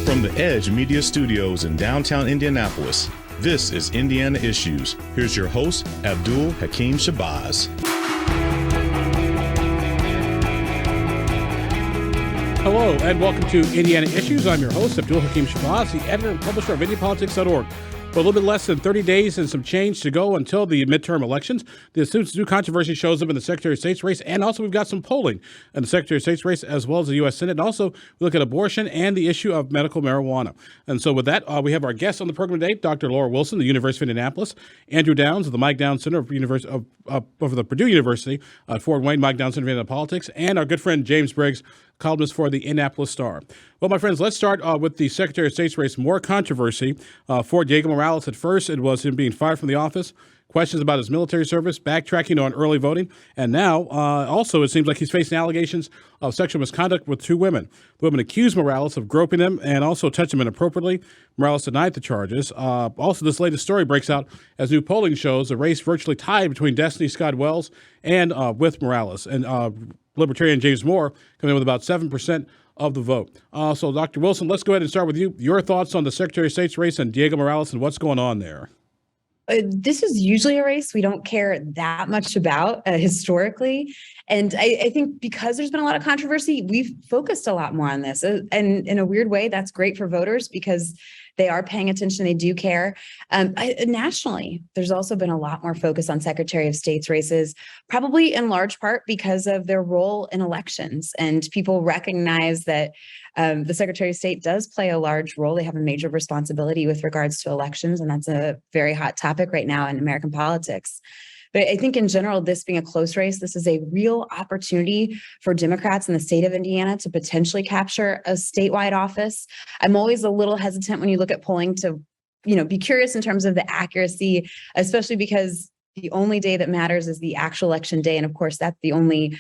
From the Edge Media Studios in downtown Indianapolis, this is Indiana Issues. Here's your host, Abdul-Hakim Shabazz. Hello, and welcome to Indiana Issues. I'm your host, Abdul-Hakim Shabazz, the editor and publisher of IndyPolitics.org. For a little bit less than 30 days and some change to go until the midterm elections, the new controversy shows up in the Secretary of State's race, and also we've got some polling in the Secretary of State's race as well as the U.S. Senate. And also, we look at abortion and the issue of medical marijuana. And so with that, we have our guests on the program today, Dr. Laura Wilson, the University of Indianapolis, Andrew Downs of the Mike Downs Center of the Purdue University, Fort Wayne Mike Downs Center of Indiana Politics, and our good friend James Briggs, columnist for the Indianapolis Star. Well, my friends, let's start with the Secretary of State's race. More controversy for Diego Morales. At first, it was him being fired from the office, questions about his military service, backtracking on early voting, and now also it seems like he's facing allegations of sexual misconduct with two women. The women accused Morales of groping them and also touching him inappropriately. Morales denied the charges. Also, this latest story breaks out as new polling shows a race virtually tied between Destiny Scott Wells and with Morales. And Libertarian James Moore coming in with about 7% of the vote. So, Dr. Wilson, let's go ahead and start with you. Your thoughts on the Secretary of State's race and Diego Morales and what's going on there? This is usually a race we don't care that much about historically. And I think because there's been a lot of controversy, we've focused a lot more on this. And in a weird way, that's great for voters because they are paying attention. They do care. Nationally, there's also been a lot more focus on Secretary of State's races, probably in large part because of their role in elections. And people recognize that the Secretary of State does play a large role. They have a major responsibility with regards to elections. And that's a very hot topic right now in American politics. But I think in general, this being a close race, this is a real opportunity for Democrats in the state of Indiana to potentially capture a statewide office. I'm always a little hesitant when you look at polling to, be curious in terms of the accuracy, especially because the only day that matters is the actual election day. And of course, that's the only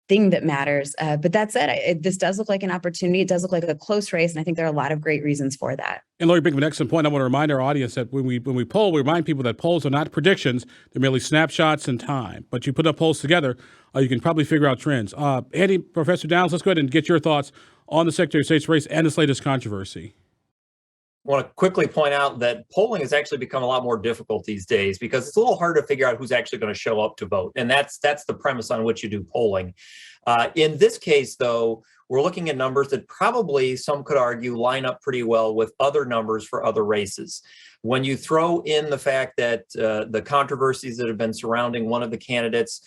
thing that matters. But that said, this does look like an opportunity. It does look like a close race. And I think there are a lot of great reasons for that. And Lori, bring up an excellent point. I want to remind our audience that when we poll, we remind people that polls are not predictions. They're merely snapshots in time. But you put up polls together, you can probably figure out trends. Andy, Professor Downs, let's go ahead and get your thoughts on the Secretary of State's race and this latest controversy. I want to quickly point out that polling has actually become a lot more difficult these days because it's a little hard to figure out who's actually going to show up to vote. And that's the premise on which you do polling. In this case, though, we're looking at numbers that probably, some could argue, line up pretty well with other numbers for other races. When you throw in the fact that the controversies that have been surrounding one of the candidates,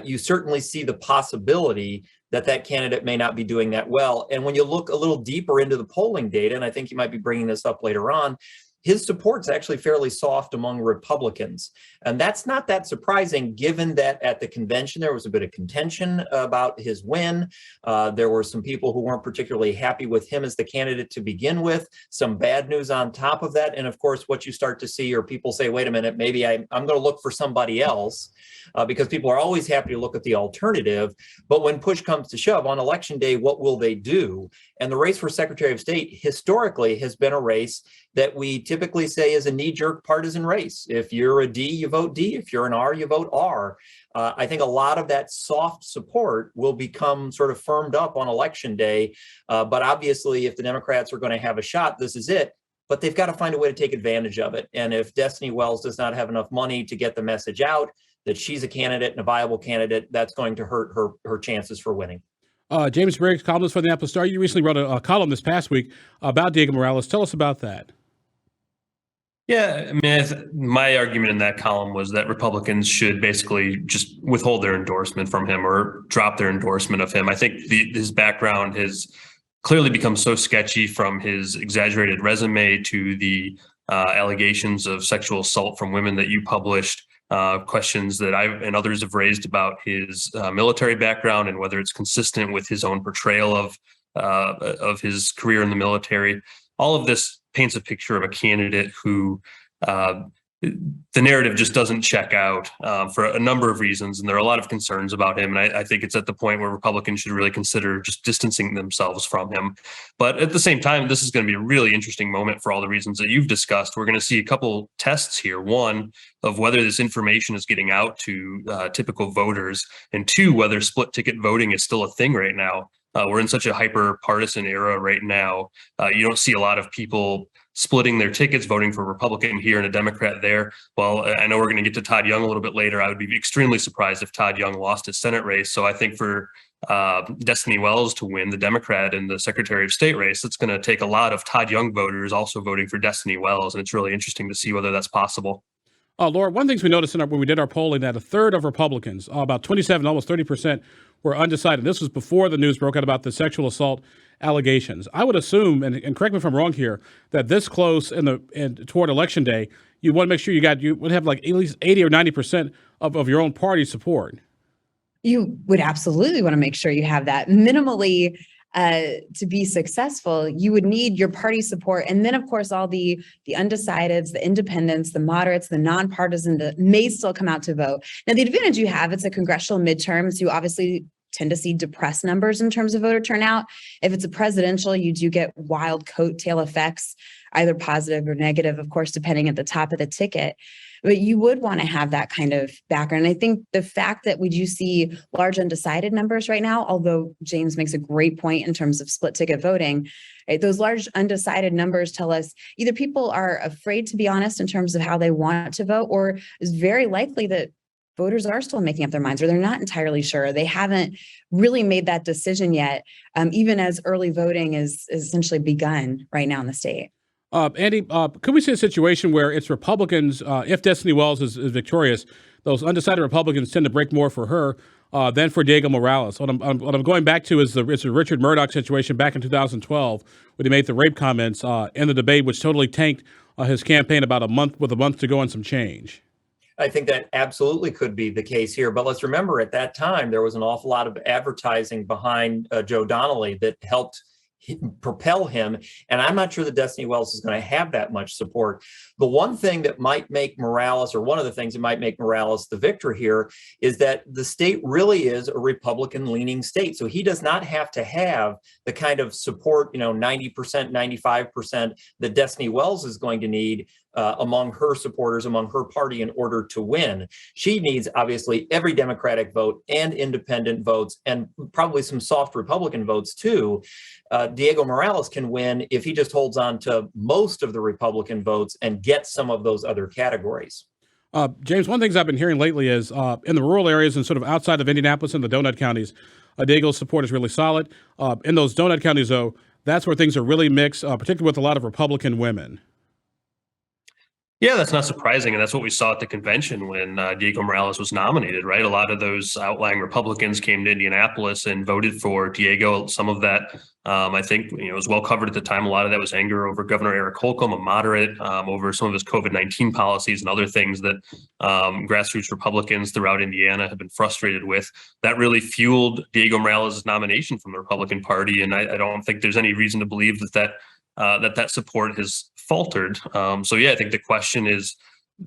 you certainly see the possibility that candidate may not be doing that well. And when you look a little deeper into the polling data, and I think you might be bringing this up later on, his support's actually fairly soft among Republicans. And that's not that surprising, given that at the convention, there was a bit of contention about his win. There were some people who weren't particularly happy with him as the candidate to begin with, some bad news on top of that. And of course, what you start to see are people say, wait a minute, maybe I'm going to look for somebody else, because people are always happy to look at the alternative. But when push comes to shove on election day, what will they do? And the race for Secretary of State historically has been a race that we typically say is a knee-jerk partisan race. If you're a D, you vote D. If you're an R, you vote R. I think a lot of that soft support will become sort of firmed up on election day. But obviously, if the Democrats are going to have a shot, this is it. But they've got to find a way to take advantage of it. And if Destiny Wells does not have enough money to get the message out that she's a candidate and a viable candidate, that's going to hurt her chances for winning. James Briggs, columnist for the Indianapolis Star. You recently wrote a column this past week about Diego Morales. Tell us about that. Yeah, I mean, my argument in that column was that Republicans should basically just withhold their endorsement from him or drop their endorsement of him. I think his background has clearly become so sketchy, from his exaggerated resume to the allegations of sexual assault from women that you published, questions that I and others have raised about his military background and whether it's consistent with his own portrayal of his career in the military. All of this paints a picture of a candidate who the narrative just doesn't check out for a number of reasons. And there are a lot of concerns about him. And I think it's at the point where Republicans should really consider just distancing themselves from him. But at the same time, this is going to be a really interesting moment for all the reasons that you've discussed. We're going to see a couple tests here. One, of whether this information is getting out to typical voters, and two, whether split ticket voting is still a thing right now. We're in such a hyper partisan era right now. You don't see a lot of people splitting their tickets, voting for Republican here and a Democrat there. Well, I know we're going to get to Todd Young a little bit later. I would be extremely surprised if Todd Young lost his Senate race. So I think for Destiny Wells to win the Democrat in the Secretary of State race, it's going to take a lot of Todd Young voters also voting for Destiny Wells. And it's really interesting to see whether that's possible. Laura, one of the things we noticed when we did our polling that a third of Republicans, about 27, almost 30%, were undecided. This was before the news broke out about the sexual assault allegations. I would assume, and correct me if I'm wrong here, that this close and toward Election Day, you want to make sure you would have like at least 80 or 90% of your own party support. You would absolutely want to make sure you have that. Minimally, to be successful, you would need your party support. And then, of course, all the undecideds, the independents, the moderates, the nonpartisan that may still come out to vote. Now, the advantage you have, it's a congressional midterm, so you obviously tend to see depressed numbers in terms of voter turnout. If it's a presidential, you do get wild coattail effects, either positive or negative, of course, depending at the top of the ticket. But you would want to have that kind of background. I think the fact that we do see large undecided numbers right now, although James makes a great point in terms of split ticket voting, right, those large undecided numbers tell us either people are afraid to be honest in terms of how they want to vote, or it's very likely that voters are still making up their minds, or they're not entirely sure. They haven't really made that decision yet, even as early voting is essentially begun right now in the state. Andy, could we see a situation where it's Republicans, if Destiny Wells is victorious, those undecided Republicans tend to break more for her than for Diego Morales? What I'm going back to is the Richard Murdoch situation back in 2012, when he made the rape comments in the debate, which totally tanked his campaign about a month to go and some change. I think that absolutely could be the case here. But let's remember, at that time, there was an awful lot of advertising behind Joe Donnelly that helped propel him. And I'm not sure that Destiny Wells is going to have that much support. The one thing that might make Morales, or one of the things that might make Morales the victor here, is that the state really is a Republican-leaning state. So he does not have to have the kind of support, 90%, 95% that Destiny Wells is going to need among her supporters, among her party, in order to win. She needs, obviously, every Democratic vote and independent votes, and probably some soft Republican votes too. Diego Morales can win if he just holds on to most of the Republican votes and gets some of those other categories. James, one of the things I've been hearing lately is in the rural areas and sort of outside of Indianapolis and the donut counties, Diego's support is really solid. In those donut counties, though, that's where things are really mixed, particularly with a lot of Republican women. Yeah, that's not surprising. And that's what we saw at the convention when Diego Morales was nominated, right? A lot of those outlying Republicans came to Indianapolis and voted for Diego. Some of that, I think, was well covered at the time. A lot of that was anger over Governor Eric Holcomb, a moderate, over some of his COVID-19 policies and other things that grassroots Republicans throughout Indiana have been frustrated with. That really fueled Diego Morales' nomination from the Republican Party. And I don't think there's any reason to believe that support has faltered. So yeah, I think the question is,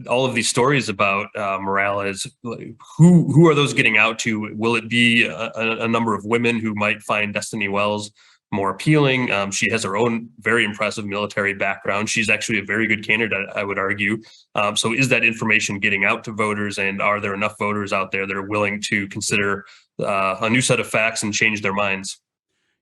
all of these stories about Morales, who are those getting out to? Will it be a number of women who might find Destiny Wells more appealing? She has her own very impressive military background. She's actually a very good candidate, I would argue. So is that information getting out to voters, and are there enough voters out there that are willing to consider a new set of facts and change their minds?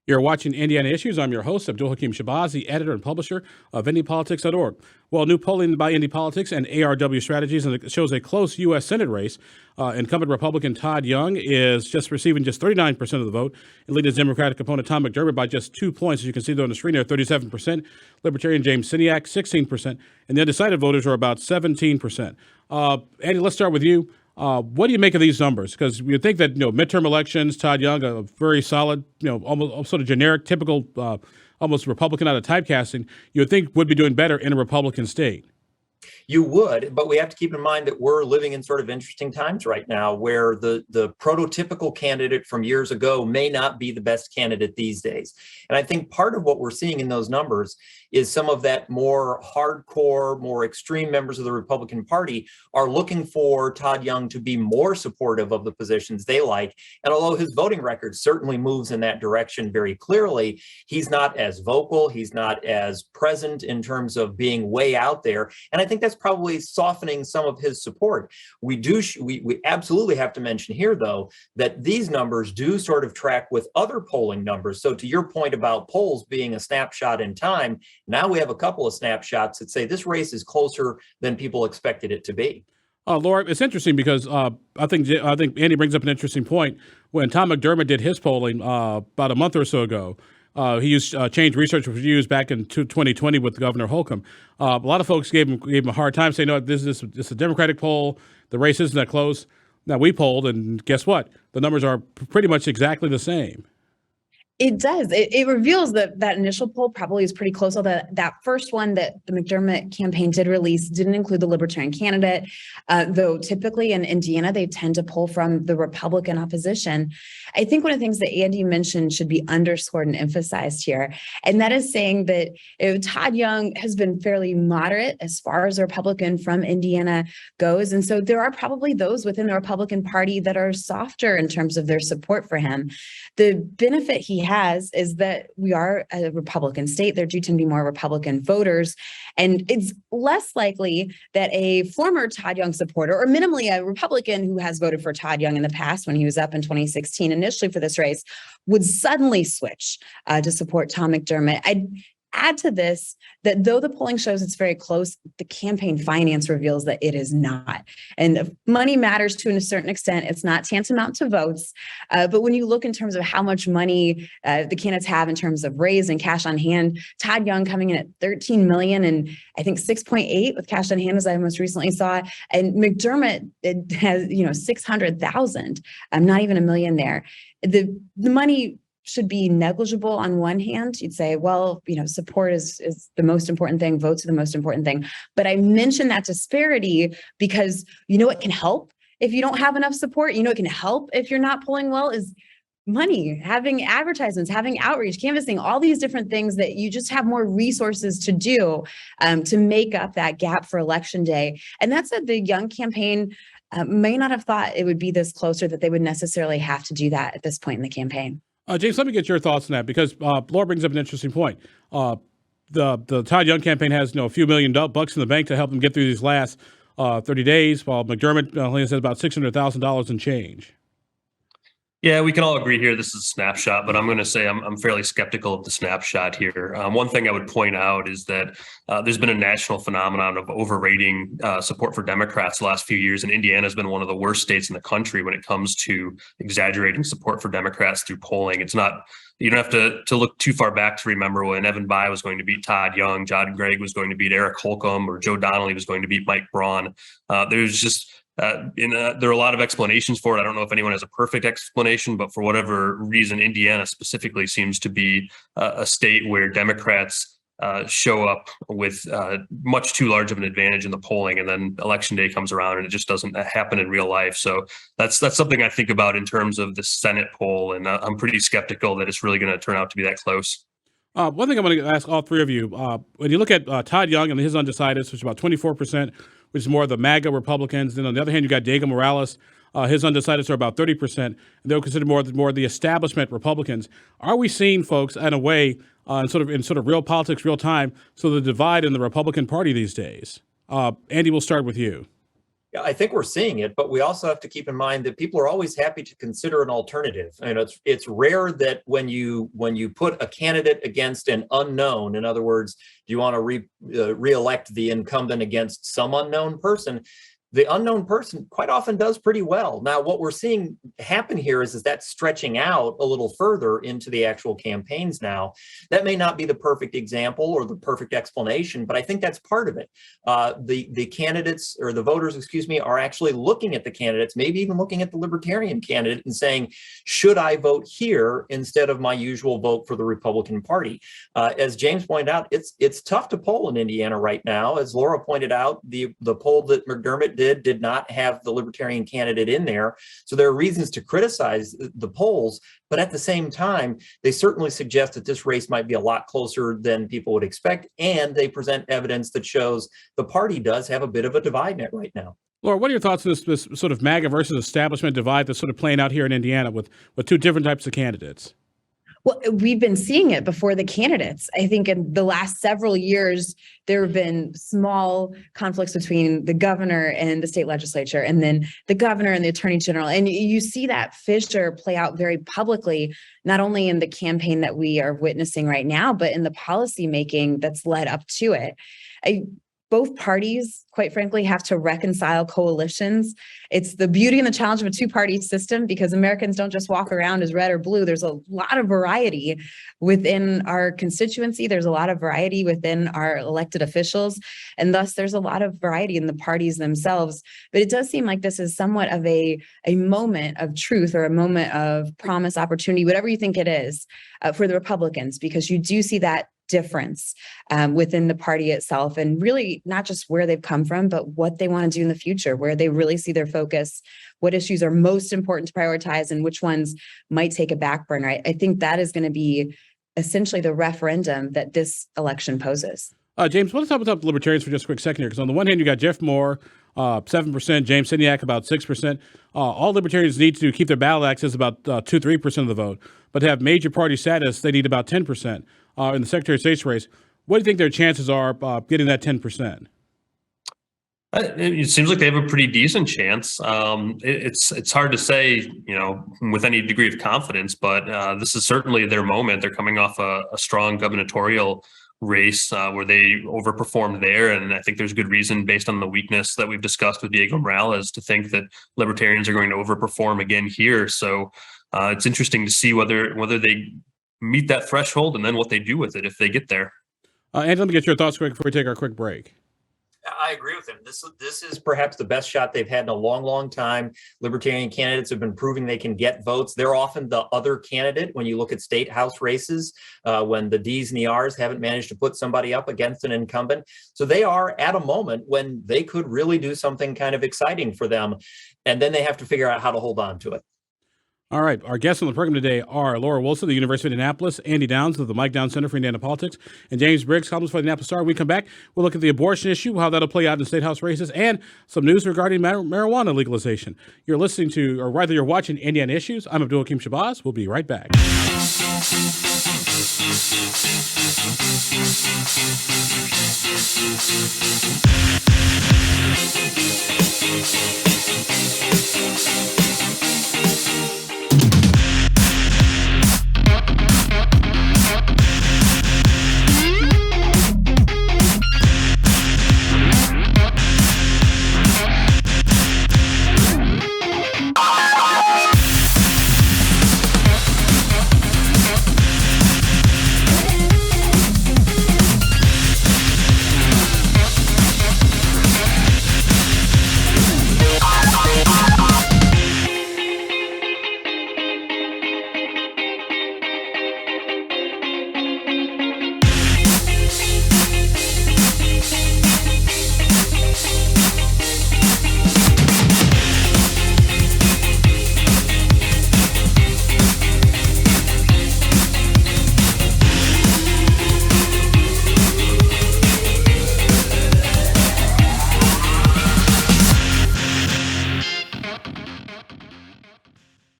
You're watching Indiana Issues. I'm your host, Abdul-Hakim Shabazi, editor and publisher of IndyPolitics.org. Well, new polling by Indy Politics and ARW Strategies, and it shows a close U.S. Senate race. Incumbent Republican Todd Young is just receiving just 39% of the vote, and leading his Democratic opponent Tom McDermott by just 2 points. As you can see there on the screen there, 37%. Libertarian James Siniak, 16%. And the undecided voters are about 17%. Andy, let's start with you. What do you make of these numbers? Because you think that, midterm elections, Todd Young, a very solid, almost sort of generic, typical, almost Republican out of typecasting, you would think would be doing better in a Republican state. You would, but we have to keep in mind that we're living in sort of interesting times right now, where the prototypical candidate from years ago may not be the best candidate these days. And I think part of what we're seeing in those numbers is some of that more hardcore, more extreme members of the Republican Party are looking for Todd Young to be more supportive of the positions they like. And although his voting record certainly moves in that direction very clearly, he's not as vocal, he's not as present in terms of being way out there. And I think think that's probably softening some of his support. We absolutely have to mention here, though, that these numbers do sort of track with other polling numbers. So to your point about polls being a snapshot in time, now we have a couple of snapshots that say this race is closer than people expected it to be. Laura, it's interesting because I think Andy brings up an interesting point. When Tom McDermott did his polling about a month or so ago, he used Change Research, which was used back in 2020 with Governor Holcomb. A lot of folks gave him a hard time, saying, "No, this is a Democratic poll. The race isn't that close." Now we polled, and guess what? The numbers are pretty much exactly the same. It does. It reveals that that initial poll probably is pretty close. Although that first one that the McDermott campaign did release didn't include the Libertarian candidate, though typically in Indiana, they tend to pull from the Republican opposition. I think one of the things that Andy mentioned should be underscored and emphasized here, and that is saying that Todd Young has been fairly moderate as far as a Republican from Indiana goes. And so there are probably those within the Republican Party that are softer in terms of their support for him. The benefit he has is that we are a Republican state. There do tend to be more Republican voters. And it's less likely that a former Todd Young supporter, or minimally a Republican who has voted for Todd Young in the past when he was up in 2016 initially for this race, would suddenly switch to support Tom McDermott. I'd add to this that though the polling shows it's very close, the campaign finance reveals that it is not. And money matters to a certain extent. It's not tantamount to votes. But when you look in terms of how much money the candidates have in terms of raise and cash on hand, Todd Young coming in at 13 million and I think 6.8 with cash on hand, as I most recently saw. And McDermott has, 600,000. Not even a million there. The money should be negligible on one hand. You'd say, well, support is the most important thing. Votes are the most important thing. But I mentioned that disparity because it can help if you don't have enough support. It can help if you're not polling well is money, having advertisements, having outreach, canvassing, all these different things that you just have more resources to do to make up that gap for election day. And that's the Young campaign may not have thought it would be this closer, that they would necessarily have to do that at this point in the campaign. James, let me get your thoughts on that because Laura brings up an interesting point. The Todd Young campaign has a few $million bucks in the bank to help them get through these last 30 days, while McDermott only has about $600,000 in change. Yeah, we can all agree here this is a snapshot, but I'm going to say I'm fairly skeptical of the snapshot here. One thing I would point out is that there's been a national phenomenon of overrating support for Democrats the last few years, and Indiana has been one of the worst states in the country when it comes to exaggerating support for Democrats through polling. It's not, you don't have to look too far back to remember when Evan Bayh was going to beat Todd Young, John Gregg was going to beat Eric Holcomb, or Joe Donnelly was going to beat Mike Braun. There's just there are a lot of explanations for it. I don't know if anyone has a perfect explanation, but for whatever reason, Indiana specifically seems to be a state where Democrats show up with much too large of an advantage in the polling, and then election day comes around and it just doesn't happen in real life. So that's something I think about in terms of the Senate poll, and I'm pretty skeptical that it's really going to turn out to be that close. One thing I'm going to ask all three of you, when you look at Todd Young and his undecideds, which is about 24%, which is more of the MAGA Republicans. Then on the other hand, you got Diego Morales. His undecideds are about 30%. And they'll consider more the establishment Republicans. Are we seeing, folks, in a way, in sort of real politics, real time, so the divide in the Republican Party these days? Andy, we'll start with you. Yeah, I think we're seeing it, but we also have to keep in mind that people are always happy to consider an alternative. It's rare that when you put a candidate against an unknown, in other words, do you want to re-elect the incumbent against some unknown person? The unknown person quite often does pretty well. Now, what we're seeing happen here is that stretching out a little further into the actual campaigns now. That may not be the perfect example or the perfect explanation, but I think that's part of it. The candidates, or the voters, are actually looking at the candidates, maybe even looking at the Libertarian candidate and saying, should I vote here instead of my usual vote for the Republican Party? As James pointed out, it's tough to poll in Indiana right now. As Laura pointed out, the poll that McDermott did not have the Libertarian candidate in there. So there are reasons to criticize the polls, but at the same time, they certainly suggest that this race might be a lot closer than people would expect, and they present evidence that shows the party does have a bit of a divide net right now. Laura, what are your thoughts on this sort of MAGA versus establishment divide that's sort of playing out here in Indiana with two different types of candidates? Well, we've been seeing it before the candidates. I think in the last several years, there have been small conflicts between the governor and the state legislature, and then the governor and the attorney general. And you see that fissure play out very publicly, not only in the campaign that we are witnessing right now, but in the policy making that's led up to it. Both parties, quite frankly, have to reconcile coalitions. It's the beauty and the challenge of a two-party system, because Americans don't just walk around as red or blue. There's a lot of variety within our constituency. There's a lot of variety within our elected officials, and thus there's a lot of variety in the parties themselves. But it does seem like this is somewhat of a moment of truth, or a moment of promise, opportunity, whatever you think it is, for the Republicans, because you do see that difference within the party itself, and really not just where they've come from, but what they want to do in the future, where they really see their focus, what issues are most important to prioritize, and which ones might take a back burner. I think that is going to be essentially the referendum that this election poses. James, let's talk about the Libertarians for just a quick second here, because on the one hand, you got Jeff Moore, 7%, James Siniak, about 6%. All Libertarians need to keep their battle axe is about 2-3% of the vote, but to have major party status, they need about 10%. In the Secretary of State's race. What do you think their chances are getting that 10%? It seems like they have a pretty decent chance. It's hard to say, with any degree of confidence, but this is certainly their moment. They're coming off a strong gubernatorial race where they overperformed there, and I think there's good reason, based on the weakness that we've discussed with Diego Morales, to think that Libertarians are going to overperform again here. So it's interesting to see whether they meet that threshold, and then what they do with it if they get there. And let me get your thoughts quick before we take our quick break. I agree with him. This is perhaps the best shot they've had in a long, long time. Libertarian candidates have been proving they can get votes. They're often the other candidate when you look at state house races, when the D's and the R's haven't managed to put somebody up against an incumbent. So they are at a moment when they could really do something kind of exciting for them. And then they have to figure out how to hold on to it. All right. Our guests on the program today are Laura Wilson of the University of Indianapolis, Andy Downs of the Mike Downs Center for Indiana Politics, and James Briggs, columnist for the Indianapolis Star. When we come back, we'll look at the abortion issue, how that'll play out in state house races, and some news regarding marijuana legalization. You're listening to, or rather you're watching, Indiana Issues. I'm Abdul-Hakim Shabazz. We'll be right back.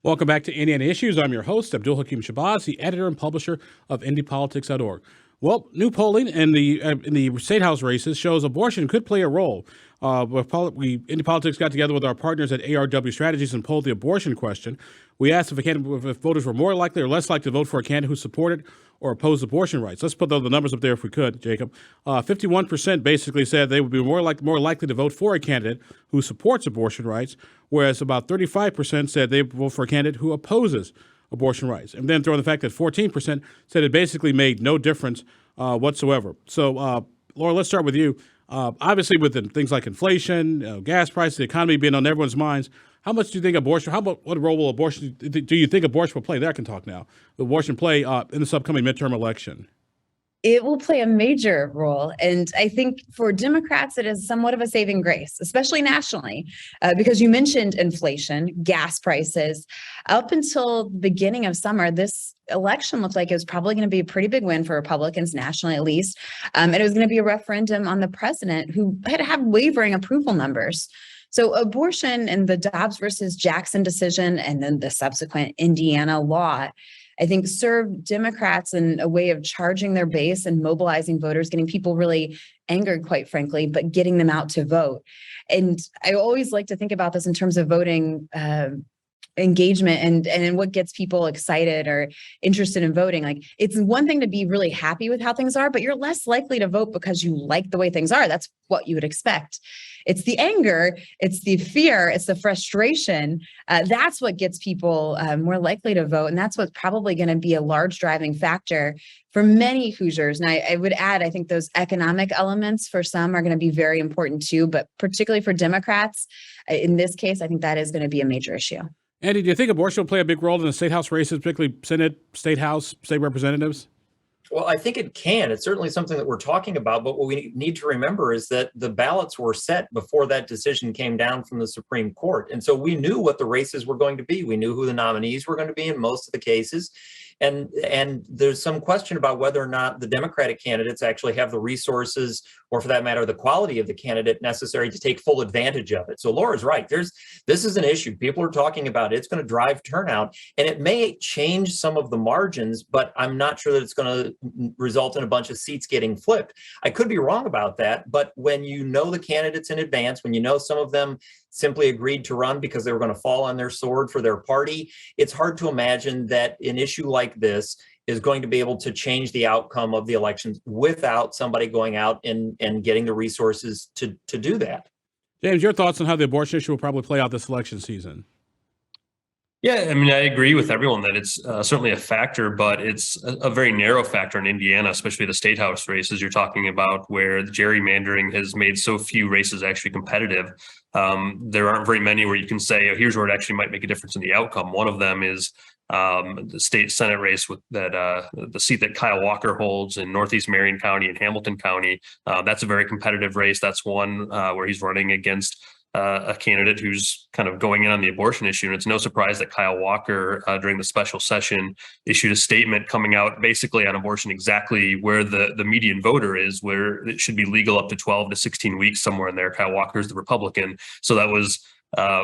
Welcome back to Indiana Issues. I'm your host, Abdul-Hakim Shabazz, the editor and publisher of IndyPolitics.org. Well, new polling in the state house races shows abortion could play a role. Indy Politics got together with our partners at ARW Strategies and polled the abortion question. We asked if voters were more likely or less likely to vote for a candidate who supported or opposed abortion rights. Let's put the numbers up there if we could, Jacob. 51% basically said they would be more likely to vote for a candidate who supports abortion rights, whereas about 35% said they would vote for a candidate who opposes abortion rights. And then throw in the fact that 14% said it basically made no difference whatsoever. So, Laura, let's start with you. Obviously, with things like inflation, gas prices, the economy being on everyone's minds, how much do you think what role will abortion, do you think abortion will play? There I can talk now. Will abortion play in this upcoming midterm election? It will play a major role. And I think for Democrats, it is somewhat of a saving grace, especially nationally, because you mentioned inflation, gas prices. Up until the beginning of summer, this election looked like it was probably going to be a pretty big win for Republicans nationally, at least. And it was going to be a referendum on the president, who had wavering approval numbers. So abortion and the Dobbs versus Jackson decision, and then the subsequent Indiana law, I think serve Democrats in a way of charging their base and mobilizing voters, getting people really angered, quite frankly, but getting them out to vote. And I always like to think about this in terms of voting engagement and what gets people excited or interested in voting. Like, it's one thing to be really happy with how things are, but you're less likely to vote because you like the way things are. That's what you would expect. It's the anger, it's the fear, it's the frustration. That's what gets people more likely to vote. And that's what's probably going to be a large driving factor for many Hoosiers. And I would add, I think those economic elements for some are going to be very important too, but particularly for Democrats, in this case, I think that is going to be a major issue. Andy, do you think abortion will play a big role in the state house races, particularly Senate, state house, state representatives? Well, I think it can. It's certainly something that we're talking about, but what we need to remember is that the ballots were set before that decision came down from the Supreme Court. And so we knew what the races were going to be. We knew who the nominees were going to be in most of the cases. And there's some question about whether or not the Democratic candidates actually have the resources, or for that matter, the quality of the candidate necessary to take full advantage of it. So Laura's right. This is an issue. People are talking about it. It's going to drive turnout, and it may change some of the margins, but I'm not sure that it's going to result in a bunch of seats getting flipped. I could be wrong about that, but when you know the candidates in advance, when you know some of them simply agreed to run because they were going to fall on their sword for their party, it's hard to imagine that an issue like this is going to be able to change the outcome of the elections without somebody going out and getting the resources to do that. James, your thoughts on how the abortion issue will probably play out this election season? Yeah, I mean, I agree with everyone that it's certainly a factor, but it's a very narrow factor in Indiana, especially the state house races you're talking about, where the gerrymandering has made so few races actually competitive. There aren't very many where you can say, oh, here's where it actually might make a difference in the outcome. One of them is the state Senate race with the seat that Kyle Walker holds in Northeast Marion County and Hamilton County. That's a very competitive race. That's one where he's running against a candidate who's kind of going in on the abortion issue. And it's no surprise that Kyle Walker, during the special session, issued a statement coming out basically on abortion exactly where the median voter is, where it should be legal up to 12 to 16 weeks, somewhere in there. Kyle Walker is the Republican. So that was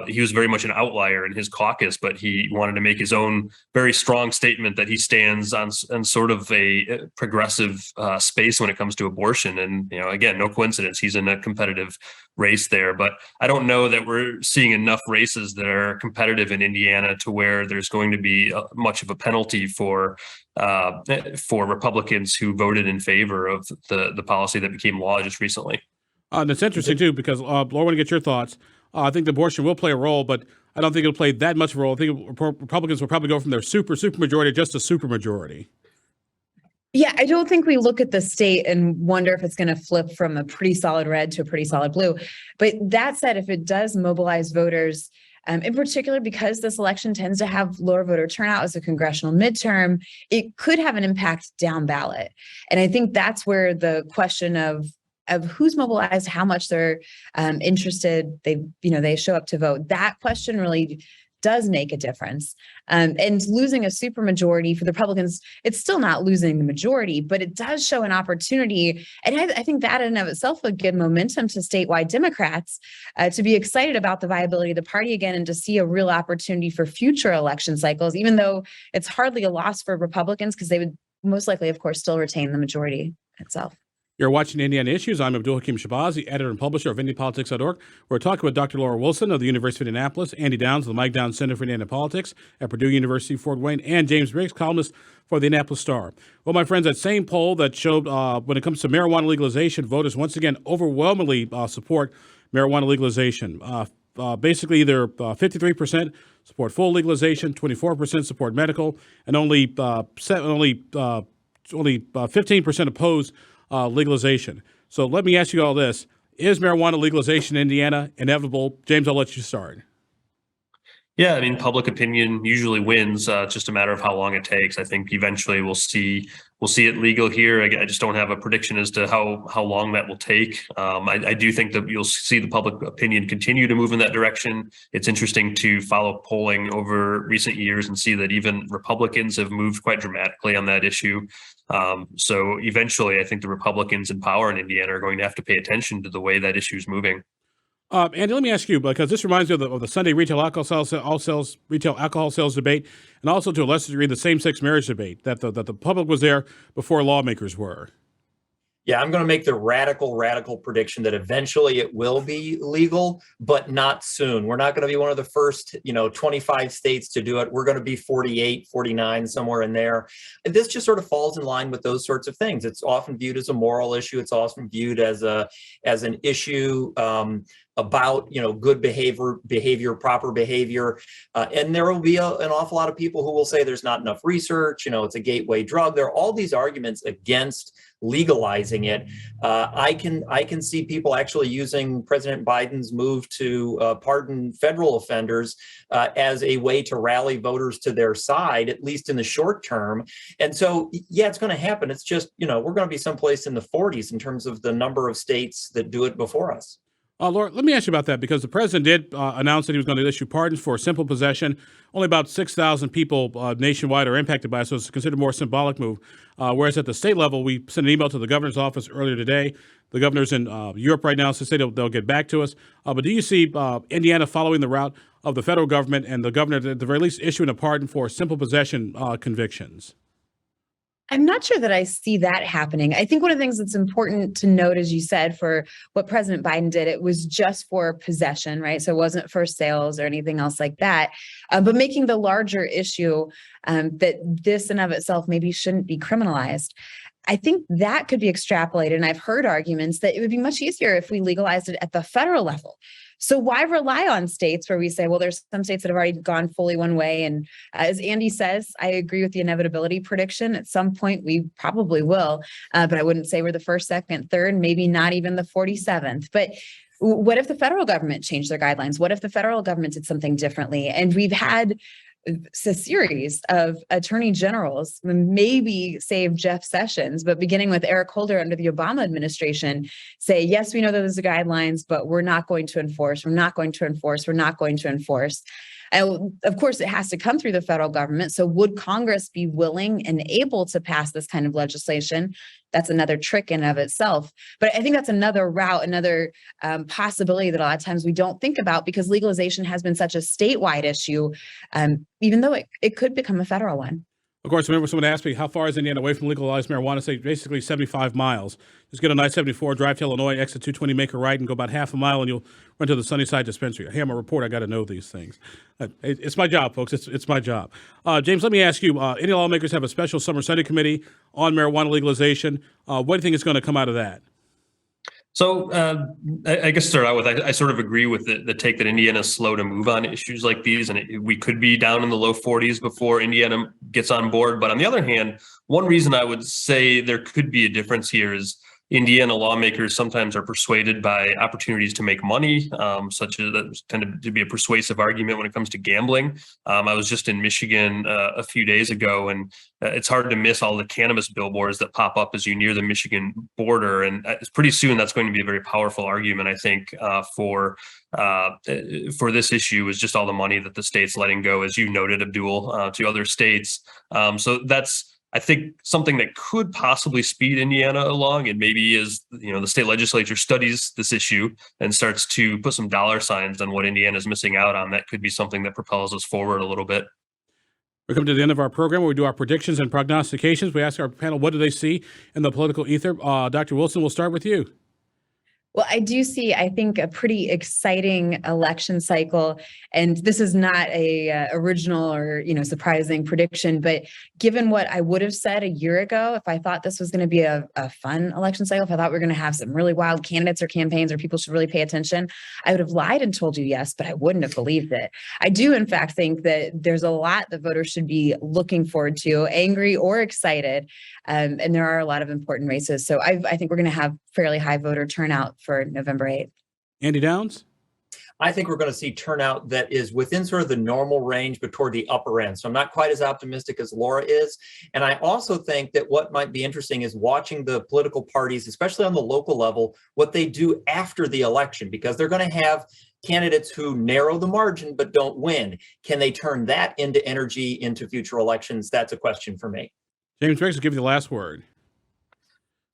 he was very much an outlier in his caucus, but he wanted to make his own very strong statement that he stands on sort of a progressive space when it comes to abortion. And, again, no coincidence, he's in a competitive race there. But I don't know that we're seeing enough races that are competitive in Indiana to where there's going to be much of a penalty for Republicans who voted in favor of the policy that became law just recently. And it's interesting, too, because Laura, I want to get your thoughts. I think the abortion will play a role, but I don't think it'll play that much of a role. I think Republicans will probably go from their super majority just to super majority. Yeah, I don't think we look at the state and wonder if it's going to flip from a pretty solid red to a pretty solid blue. But that said, if it does mobilize voters, in particular, because this election tends to have lower voter turnout as a congressional midterm, it could have an impact down ballot. And I think that's where the question of who's mobilized, how much they're interested, they show up to vote. That question really does make a difference. And losing a supermajority for the Republicans, it's still not losing the majority, but it does show an opportunity. And I think that in and of itself would give momentum to statewide Democrats to be excited about the viability of the party again and to see a real opportunity for future election cycles, even though it's hardly a loss for Republicans because they would most likely, of course, still retain the majority itself. You're watching Indiana Issues. I'm Abdul-Hakim Shabazi, editor and publisher of IndyPolitics.org. We're talking with Dr. Laura Wilson of the University of Indianapolis, Andy Downs of the Mike Downs Center for Indiana Politics at Purdue University, Fort Wayne, and James Briggs, columnist for the Indianapolis Star. Well, my friends, that same poll that showed when it comes to marijuana legalization, voters once again overwhelmingly support marijuana legalization. Basically, either 53% support full legalization, 24% support medical, and only 15% oppose legalization. So let me ask you all this. Is marijuana legalization in Indiana inevitable? James, I'll let you start. Yeah, I mean, public opinion usually wins. It's just a matter of how long it takes. I think eventually we'll see it legal here. I just don't have a prediction as to how long that will take. I do think that you'll see the public opinion continue to move in that direction. It's interesting to follow polling over recent years and see that even Republicans have moved quite dramatically on that issue. So eventually, I think the Republicans in power in Indiana are going to have to pay attention to the way that issue is moving. Andy, let me ask you, because this reminds me of the Sunday retail alcohol sales debate, and also to a lesser degree the same-sex marriage debate, that the public was there before lawmakers were. Yeah, I'm going to make the radical prediction that eventually it will be legal, but not soon. We're not going to be one of the first, 25 states to do it. We're going to be 48, 49, somewhere in there. And this just sort of falls in line with those sorts of things. It's often viewed as a moral issue. It's often viewed as an issue about good behavior, proper behavior, and there will be an awful lot of people who will say there's not enough research. It's a gateway drug. There are all these arguments against legalizing it. I can see people actually using President Biden's move to pardon federal offenders as a way to rally voters to their side, at least in the short term. And so, yeah, it's going to happen. It's just we're going to be someplace in the 40s in terms of the number of states that do it before us. Laura, let me ask you about that, because the president did announce that he was going to issue pardons for simple possession. Only about 6,000 people nationwide are impacted by it, so it's considered a more symbolic move. Whereas at the state level, we sent an email to the governor's office earlier today. The governor's in Europe right now, so they say they'll get back to us. But do you see Indiana following the route of the federal government and the governor, at the very least, issuing a pardon for simple possession convictions? I'm not sure that I see that happening. I think one of the things that's important to note, as you said, for what President Biden did, it was just for possession, right? So it wasn't for sales or anything else like that. But making the larger issue that this in of itself maybe shouldn't be criminalized. I think that could be extrapolated. And I've heard arguments that it would be much easier if we legalized it at the federal level. So why rely on states where we say, well, there's some states that have already gone fully one way. And as Andy says, I agree with the inevitability prediction. At some point, we probably will. But I wouldn't say we're the first, second, third, maybe not even the 47th. But what if the federal government changed their guidelines? What if the federal government did something differently? And we've had a series of attorney generals, maybe save Jeff Sessions, but beginning with Eric Holder under the Obama administration, say, yes, we know that there's guidelines, but we're not going to enforce. We're not going to enforce. We're not going to enforce. And of course, it has to come through the federal government. So would Congress be willing and able to pass this kind of legislation? That's another trick in of itself. But I think that's another route, another possibility that a lot of times we don't think about, because legalization has been such a statewide issue, even though it could become a federal one. Of course, remember someone asked me, how far is Indiana away from legalized marijuana? Say basically 75 miles. Just get on I-74, drive to Illinois, exit 220, make a right, and go about half a mile, and you'll run to the Sunnyside dispensary. Hey, I'm a reporter. I got to know these things. It's my job, folks. It's my job. James, let me ask you, Indiana lawmakers have a special summer Senate committee on marijuana legalization. What do you think is going to come out of that? So I guess to start out with, I sort of agree with the take that Indiana is slow to move on issues like these, and we could be down in the low 40s before Indiana gets on board. But on the other hand, one reason I would say there could be a difference here is Indiana lawmakers sometimes are persuaded by opportunities to make money, such as that tend to be a persuasive argument when it comes to gambling. I was just in Michigan a few days ago, and it's hard to miss all the cannabis billboards that pop up as you near the Michigan border. And pretty soon that's going to be a very powerful argument, I think, for this issue, is just all the money that the state's letting go, as you noted, Abdul, to other states. So that's, I think, something that could possibly speed Indiana along, and maybe as the state legislature studies this issue and starts to put some dollar signs on what Indiana is missing out on, that could be something that propels us forward a little bit. We're coming to the end of our program where we do our predictions and prognostications. We ask our panel, what do they see in the political ether? Dr. Wilson, we'll start with you. Well, I do see, I think, a pretty exciting election cycle, and this is not a original or surprising prediction. But given what I would have said a year ago, if I thought this was going to be a fun election cycle, if I thought we were going to have some really wild candidates or campaigns or people should really pay attention, I would have lied and told you yes, but I wouldn't have believed it. I do, in fact, think that there's a lot that voters should be looking forward to, angry or excited, and there are a lot of important races. So I think we're going to have fairly high voter turnout for November 8th. Andy Downs? I think we're going to see turnout that is within sort of the normal range, but toward the upper end. So I'm not quite as optimistic as Laura is. And I also think that what might be interesting is watching the political parties, especially on the local level, what they do after the election, because they're going to have candidates who narrow the margin but don't win. Can they turn that into energy into future elections? That's a question for me. James Briggs will give you the last word.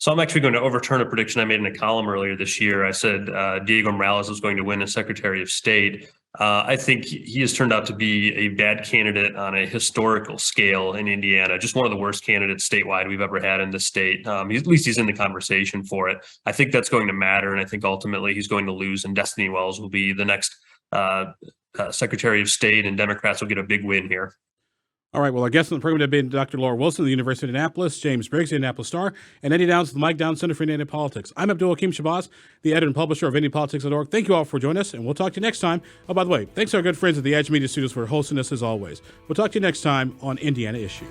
So I'm actually going to overturn a prediction I made in a column earlier this year. I said Diego Morales was going to win as Secretary of State. I think he has turned out to be a bad candidate on a historical scale in Indiana, just one of the worst candidates statewide we've ever had in the state. At least he's in the conversation for it. I think that's going to matter, and I think ultimately he's going to lose, and Destiny Wells will be the next Secretary of State, and Democrats will get a big win here. All right. Well, our guests on the program have been Dr. Laura Wilson of the University of Indianapolis, James Briggs, the Indianapolis Star, and Eddie Downs of the Mike Downs Center for Indiana Politics. I'm Abdul-Hakim Shabazz, the editor and publisher of IndyPolitics.org. Thank you all for joining us, and we'll talk to you next time. Oh, by the way, thanks to our good friends at the Edge Media Studios for hosting us as always. We'll talk to you next time on Indiana Issues.